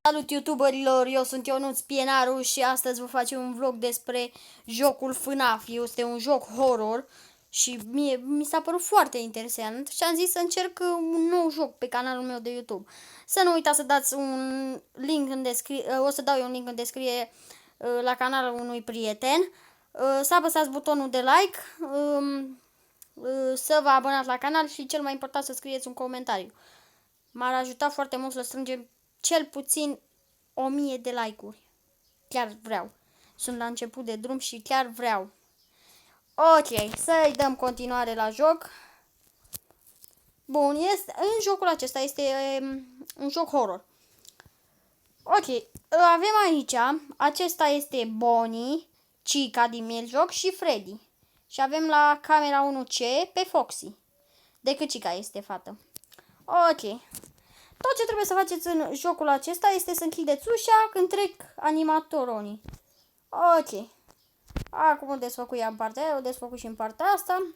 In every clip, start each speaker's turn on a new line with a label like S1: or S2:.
S1: Salut youtuberilor, eu sunt Ionuț Pienaru și astăzi vă facem un vlog despre jocul FNAF. Este un joc horror și mi s-a părut foarte interesant și am zis să încerc un nou joc pe canalul meu de YouTube. Să nu uitați să dați un link în descriere, o să dau eu un link în descriere la canalul unui prieten. Să apăsați butonul de like, să vă abonați la canal și cel mai important să scrieți un comentariu. M-ar ajuta foarte mult să strângem cel puțin 1000 de like-uri. Chiar vreau. Sunt la început de drum și chiar vreau. Ok, să-i dăm continuare la joc. Bun, în jocul acesta este un joc horror. Ok, avem aici, acesta este Bonnie, Chica din mijloc și Freddy. Și avem la camera 1C pe Foxy. Decât Chica este fată. Ok. Tot ce trebuie să faceți în jocul acesta este să închideți ușa când trec animatoronii. Ok. Acum o desfăcui în partea aia, o desfăcui și în partea asta.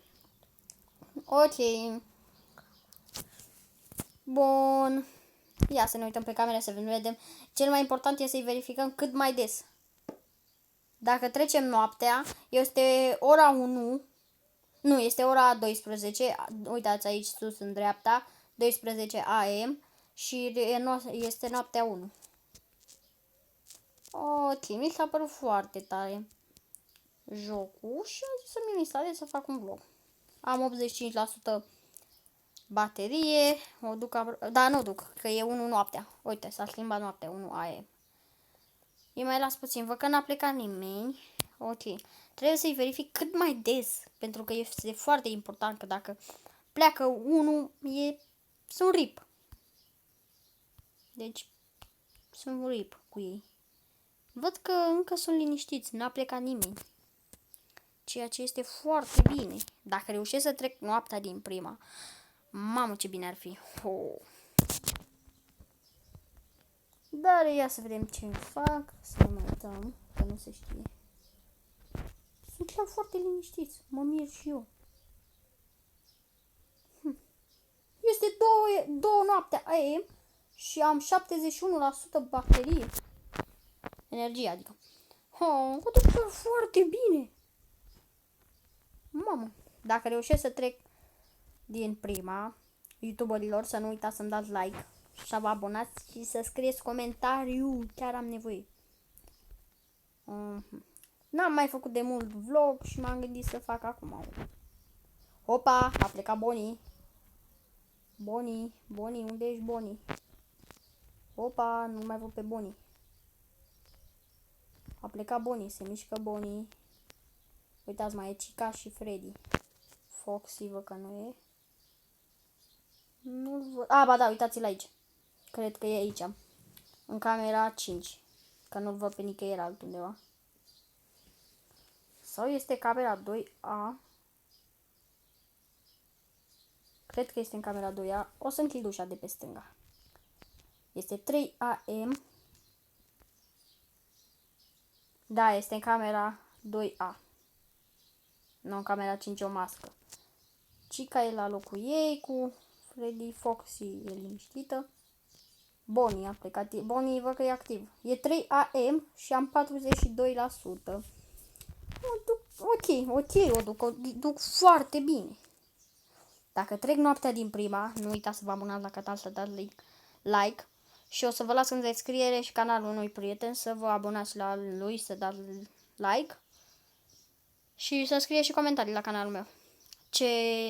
S1: Ok. Bun. Ia să ne uităm pe camera să vedem. Cel mai important este să-i verificăm cât mai des. Dacă trecem noaptea, este ora 1. Nu, este ora 12. Uitați aici sus în dreapta. 12 AM. Și este noaptea 1. Ok, mi s-a părut foarte tare jocul și am zis să-mi instalez să fac un vlog. Am 85% baterie, o duc, da, nu duc, că e 1 noaptea. Uite, s-a schimbat noaptea, 1 AM. Îi mai las puțin, văd că n-a plecat nimeni. Ok, trebuie să-i verific cât mai des, pentru că este foarte important că dacă pleacă unul, sunt rip. Deci, sunt rip cu ei. Văd că încă sunt liniștiți, n-a plecat nimeni. Ceea ce este foarte bine. Dacă reușesc să trec noaptea din prima, mamă ce bine ar fi. Dar ia să vedem ce îmi fac. Să nu mai uităm, că nu se știe. Sunt chiar foarte liniștiți, mă mir și eu. Este 2 noaptea AM și am 71% baterie. Energie, adică. O duc chiar foarte bine. Mamă, dacă reușesc să trec din prima, youtuberilor, să nu uitați să-mi dați like și să vă abonați și să scrieți comentariu, chiar am nevoie. N-am mai făcut de mult vlog și m-am gândit să fac acum. Opa, a plecat Bonnie. Bonnie, unde ești Bonnie? Opa, nu mai văd pe Bonnie. A plecat Bonnie, se mișcă Bonnie. Uitați, mai e Chica și Freddy. Foxy, văd că nu e. Nu văd. A, ba da, uitați-l aici. Cred că e aici. În camera 5. Că nu-l văd pe nicăieri altundeva. Sau este camera 2A. Cred că este în camera 2A. O să închid ușa de pe stânga. Este 3 AM. Da, este în camera 2A. Nu, în camera 5 o mască. Chica e la locul ei cu Freddy. Foxy e liniștită. Bonnie a plecat. Bonnie văd că e activ. E 3 AM și am 42%. O duc foarte bine. Dacă trec noaptea din prima, nu uitați să vă abonați la canal, să dați like și o să vă las în descriere și canalul unui prieten să vă abonați la lui, să dați like și să scrieți și comentarii la canalul meu. Ce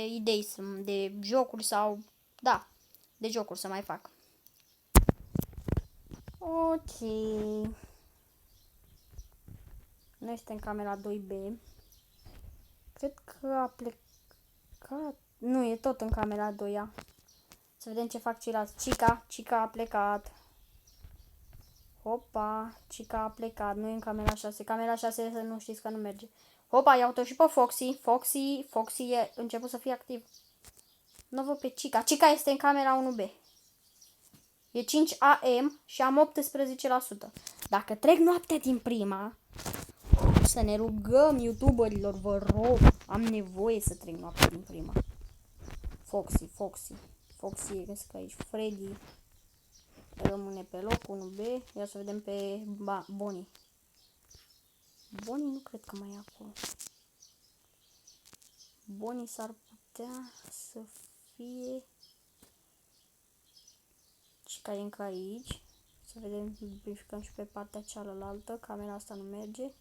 S1: idei sunt de jocuri sau, da, de jocuri să mai fac. Ok. Nu este în camera 2B. Cred că a plecat. Nu, e tot în camera 2A. Să vedem ce fac ceilalți. Chica a plecat. Hopa, Chica a plecat. Nu e în camera 6. Camera 6 să nu știți că nu merge. Hopa, iau-o și pe Foxy. Foxy e început să fie activ. Nu văd pe Chica. Chica este în camera 1B. E 5 AM și am 18%. Dacă trec noaptea din prima, să ne rugăm youtuberilor, vă rog. Am nevoie să trec noaptea din prima. Foxy e găsesc aici. Freddy. rămâne pe loc 1B. Ia să vedem pe Bonnie. Bonnie nu cred că mai e acolo. Bonnie s-ar putea să fie... Chica e încă aici. Să vedem, verificăm și pe partea cealaltă. Camera asta nu merge.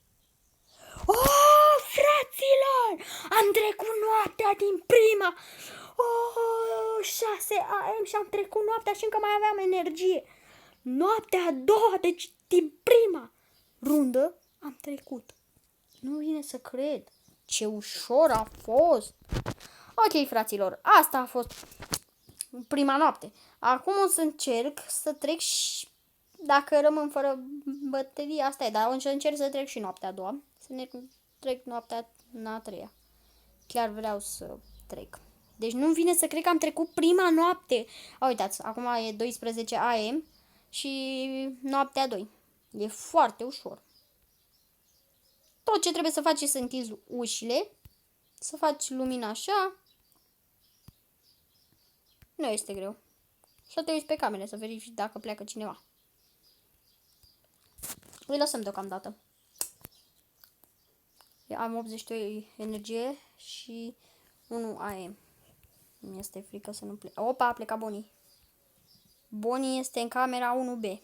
S1: Oh, fraților! Am trecut noaptea din prima. Oh, 6 AM și am trecut noaptea și încă mai aveam energie. Noaptea a doua, deci din prima rundă am trecut. Nu vine să cred. Ce ușor a fost. Ok, fraților, asta a fost prima noapte. Acum o să încerc să trec și... Dacă rămân fără baterie, asta e, dar o să încerc să trec și noaptea a doua. Să ne trec noaptea a treia. Chiar vreau să trec. Deci nu-mi vine să cred că am trecut prima noapte. Uitați, acum e 12 AM și noaptea 2. E foarte ușor. Tot ce trebuie să faci e să închizi ușile, să faci lumina așa. Nu este greu. Să te uiți pe camere, să verifici dacă pleacă cineva. Îi lăsăm deocamdată. Am 82 energie și 1 AM. Mi este frică să nu plec. Opa, a plecat Bonnie. Bonnie este în camera 1B.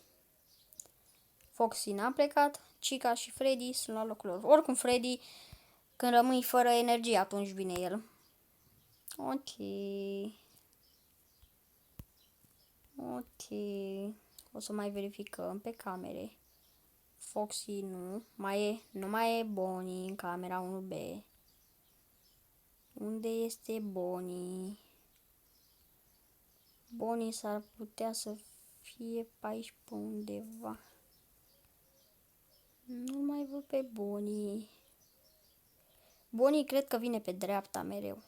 S1: Foxy n-a plecat. Chica și Freddy sunt la locul lor. Oricum, Freddy, când rămâi fără energie, atunci vine el. Ok. Ok. O să mai verificăm pe camere. Foxy nu mai e Bonnie în camera 1B. Unde este Bonnie? Bonnie s-ar putea să fie pe aici pe undeva. Nu mai văd pe Bonnie. Bonnie cred că vine pe dreapta mereu.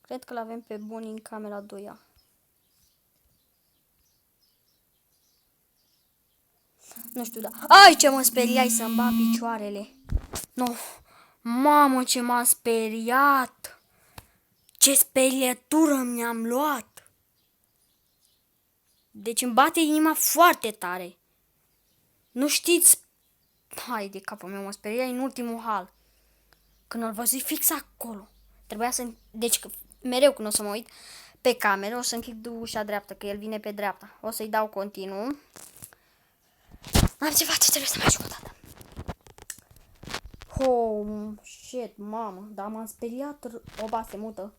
S1: Cred că l-avem pe Bonnie în camera 2A. Nu știu, da. Ai, ce mă speriai să-mi bat picioarele. Nu. Mamă, ce m-a speriat. Ce sperietură mi-am luat. Deci îmi bate inima foarte tare. Nu știți... Hai de capul meu, mă speriai în ultimul hal. Când îl văzui fix acolo. Trebuia să... Deci mereu când o să mă uit pe cameră, o să închid ușa dreaptă, că el vine pe dreapta. O să-i dau continuu. Am ceva ce trebuie să mai ajut o dată. Oh, shit, mamă, dar m-am speriat. Oba, se mută.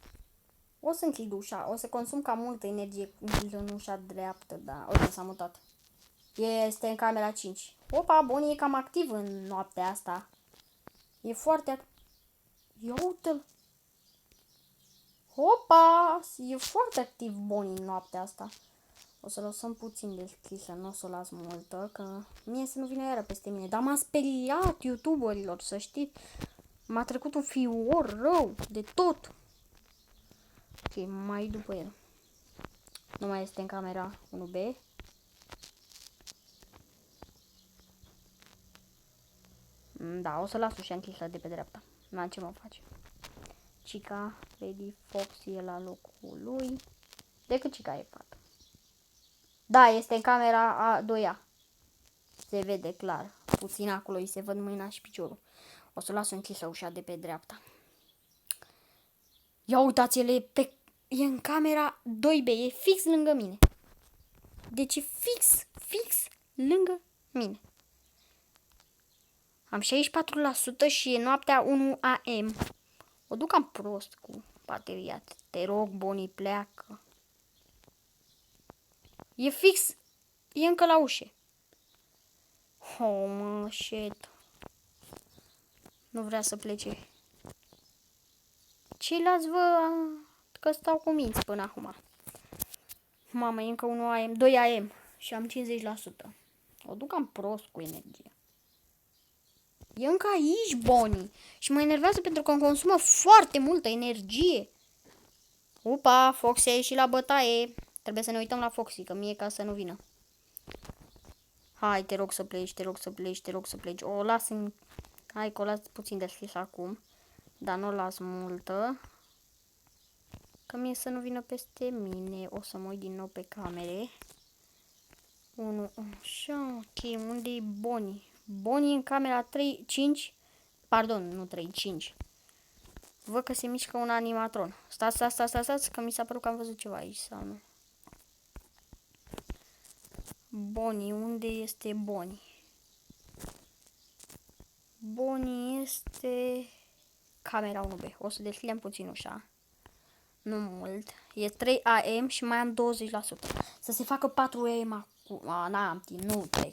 S1: O să închid ușa, o să consum cam multă energie în ușa dreaptă, dar uite, s-a mutat. Este în camera 5. Opa, Bonnie e cam activ în noaptea asta. E foarte activ. Ia uite-l. Opa, e foarte activ Bonnie în noaptea asta. O să lăsăm puțin deschisă, nu o să o las multă, că mie să nu vină iară peste mine. Dar m-a speriat youtuberilor, să știți. M-a trecut un fior rău de tot. Ok, mai după el. Nu mai este în camera 1B. Da, o să las ușa închisă de pe dreapta. N-am ce mă face. Chica, Freddy, Foxy e la locul lui. Decât Chica e fată. Da, este în camera a 2A. Se vede clar. Puțin acolo îi se văd mâina și piciorul. O să las închisă ușa de pe dreapta. Ia uitați-le, e în camera 2B, e fix lângă mine. Deci e fix lângă mine. Am 64% și e noaptea 1 AM. O duc cam prost cu bateria. Te rog, Bonnie, pleacă. E fix, e încă la ușe. Oh, mă, shit. Nu vrea să plece. Ceilalți vă că stau cu minți până acum. Mamă, e încă 1 AM, 2 AM și am 50%. O duc cam prost cu energie. E încă aici, Bonnie. Și mă enervează pentru că îmi consumă foarte multă energie. Upa, Foxy a ieșit la bătaie. Trebuie să ne uităm la Foxy, că mie ca să nu vină. Hai, te rog să pleci, te rog să pleci, te rog să pleci. O las în... Hai că o las puțin deschis acum. Dar nu o las multă. Că mie să nu vină peste mine. O să mă uit din nou pe camere. 1, așa, ok, unde e Bonnie? Bonnie în camera 3, 5, pardon, nu 3, 5. Văd că se mișcă un animatron. Stați, că mi s-a părut că am văzut ceva aici sau nu. Bonnie, unde este Bonnie? Bonnie este camera 1B. O să deschidem puțin ușa. Nu mult. E 3 AM și mai am 20%. Să se facă 4 AM acum. N-am timp,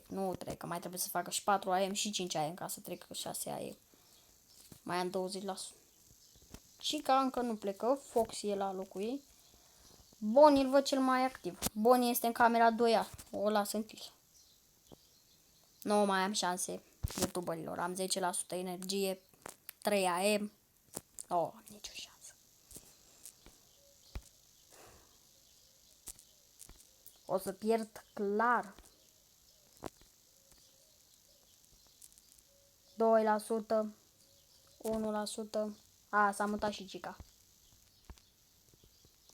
S1: nu trec, că mai trebuie să facă și 4 AM și 5 AM ca să trecă 6 AM. Mai am 20%. Și ca încă nu plecă, Foxy e la locul ei. Bonnie îl văd cel mai activ. Bonnie este în camera 2A. O las închis. Nu mai am șanse youtuberilor. Am 10% energie, 3 AM. Oh, nicio șansă. O să pierd clar. 2%, 1%. A, s-a mutat și Cica.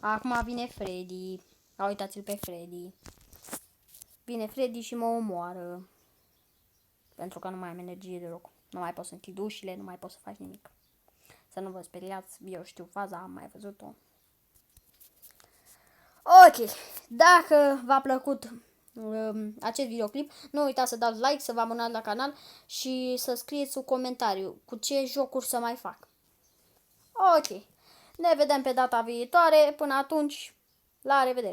S1: Acum vine Freddy. Uitați-l pe Freddy. Vine Freddy și mă omoară. Pentru că nu mai am energie deloc. Nu mai pot să închid ușile, nu mai pot să fac nimic. Să nu vă speriați, eu știu faza, am mai văzut-o. Ok, dacă v-a plăcut acest videoclip, nu uitați să dați like, să vă abonați la canal și să scrieți un comentariu cu ce jocuri să mai fac. Ok, ne vedem pe data viitoare, până atunci, la revedere!